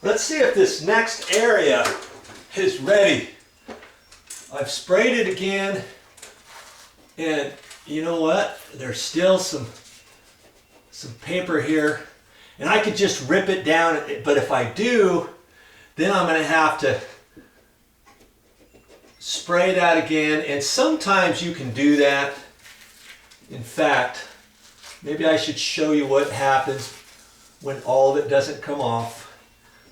let's see if this next area is ready. I've sprayed it again, and you know what? There's still some paper here, and I could just rip it down, but if I do, then I'm going to have to spray that again, and sometimes you can do that. In fact, maybe I should show you what happens when all of it doesn't come off.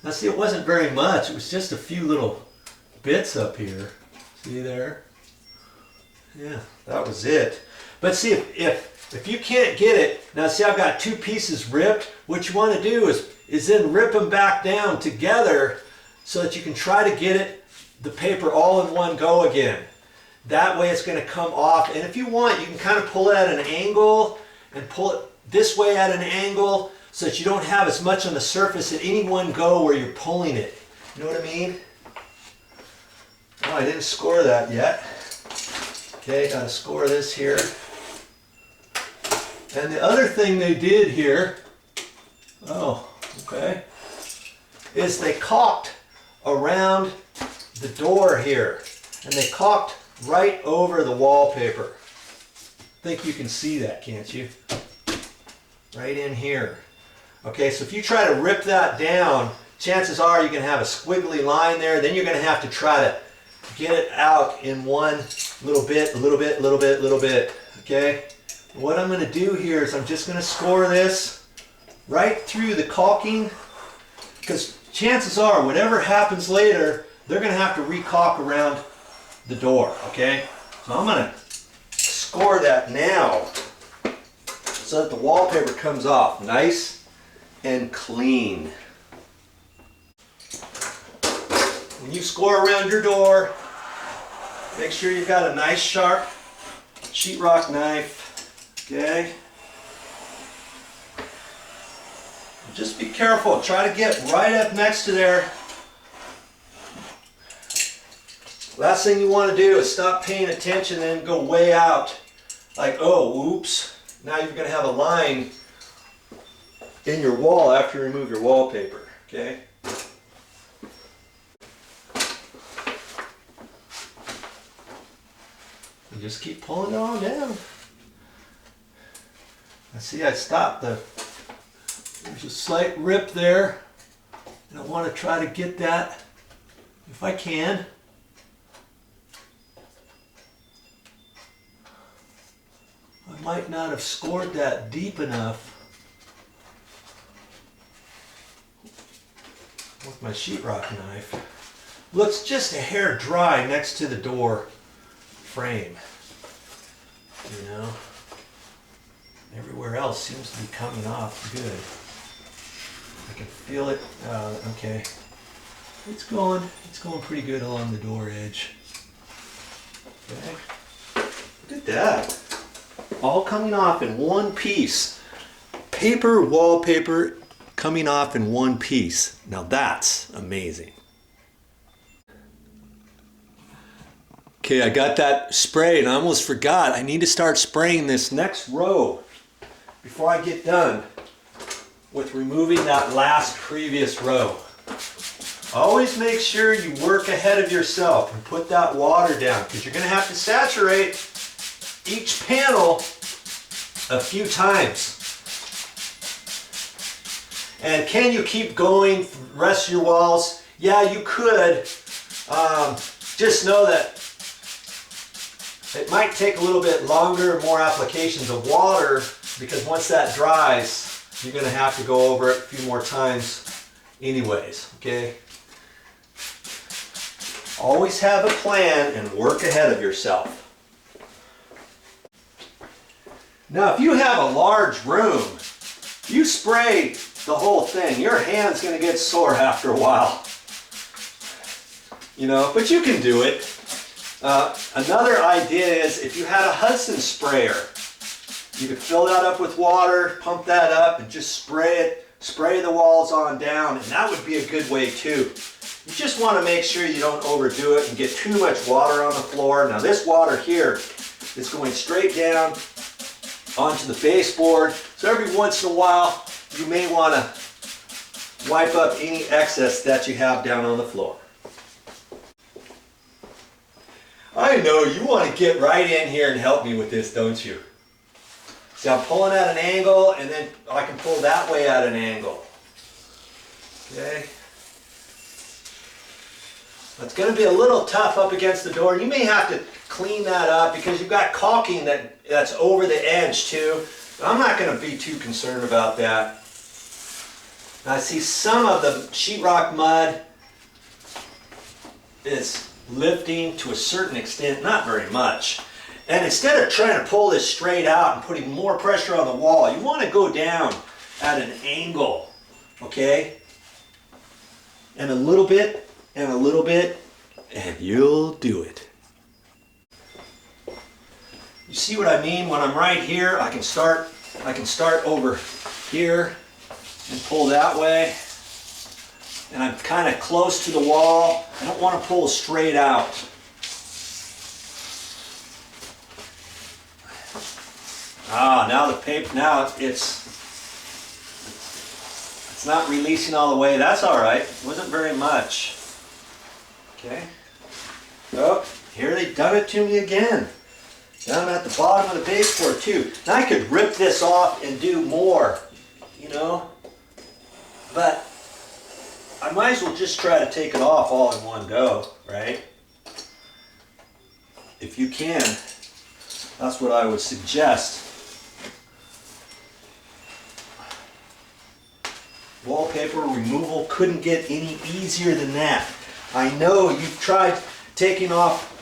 Now see, it wasn't very much, it was just a few little bits up here. See there? Yeah, that was it. But see, if you can't get it, now see, I've got two pieces ripped. What you want to do is then rip them back down together so that you can try to get the paper all in one go again. That way it's going to come off, and if you want, you can kind of pull it at an angle and pull it this way at an angle so that you don't have as much on the surface at any one go where you're pulling it. You know what I mean? Oh, I didn't score that yet. Okay, got to score this here. And the other thing they did here, is they caulked around the door here, and they caulked right over the wallpaper. I think you can see that, can't you? Right in here. Okay, so if you try to rip that down, chances are you can have a squiggly line there. Then you're going to have to try to get it out in one little bit, a little bit, little bit, little bit. Okay? What I'm going to do here is I'm just going to score this right through the caulking, because chances are whatever happens later, they're going to have to re-caulk around the door. Okay? So I'm going to score that now so that the wallpaper comes off nice and clean. When you score around your door, make sure you've got a nice sharp sheetrock knife. Okay? Just be careful. Try to get right up next to there. Last thing you want to do is stop paying attention and go way out. Like, oh, oops. Now you're going to have a line in your wall after you remove your wallpaper. Okay? And just keep pulling it on down. I see I stopped there's a slight rip there, and I want to try to get that if I can. I might not have scored that deep enough with my sheetrock knife. Looks just a hair dry next to the door frame, you know. Everywhere else seems to be coming off good. I can feel it. Okay, it's going pretty good along the door edge. Okay, look at that. All coming off in one piece. Paper wallpaper coming off in one piece. Now that's amazing. Okay, I got that sprayed and I almost forgot. I need to start spraying this next row before I get done with removing that last previous row. Always make sure you work ahead of yourself and put that water down, because you're going to have to saturate each panel a few times. And can you keep going the rest of your walls? Yeah, you could. Just know that it might take a little bit longer, more applications of water, because once that dries, you're going to have to go over it a few more times anyways, okay? Always have a plan and work ahead of yourself. Now, if you have a large room, you spray the whole thing, your hand's going to get sore after a while. You know, but you can do it. Another idea is if you had a Hudson sprayer, you could fill that up with water, pump that up, and just spray it, spray the walls on down, and that would be a good way too. You just want to make sure you don't overdo it and get too much water on the floor. Now this water here is going straight down onto the baseboard, so every once in a while you may want to wipe up any excess that you have down on the floor. I know you want to get right in here and help me with this, don't you? See, I'm pulling at an angle, and then I can pull that way at an angle. Okay. It's going to be a little tough up against the door. You may have to clean that up because you've got caulking that's over the edge too. I'm not going to be too concerned about that. I see some of the sheetrock mud is lifting to a certain extent, not very much. And instead of trying to pull this straight out and putting more pressure on the wall, you want to go down at an angle, okay? And a little bit, and a little bit, and you'll do it. You see what I mean? When I'm right here, I can start over here and pull that way. And I'm kind of close to the wall. I don't want to pull straight out. Now the paper, now it's not releasing all the way. That's all right. It wasn't very much. Okay. Oh, here they've done it to me again. Down at the bottom of the baseboard too. Now I could rip this off and do more, you know, but I might as well just try to take it off all in one go, right? If you can, that's what I would suggest. Wallpaper removal couldn't get any easier than that. I know you've tried taking off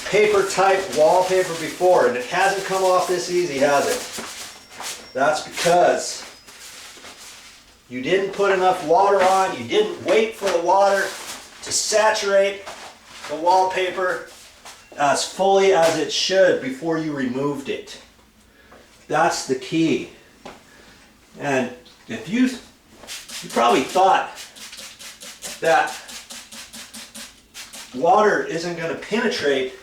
paper type wallpaper before and it hasn't come off this easy, has it? That's because you didn't put enough water on, you didn't wait for the water to saturate the wallpaper as fully as it should before you removed it. That's the key. And if you probably thought that water isn't going to penetrate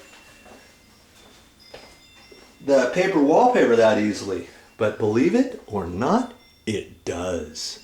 the paper wallpaper that easily, but believe it or not, it does.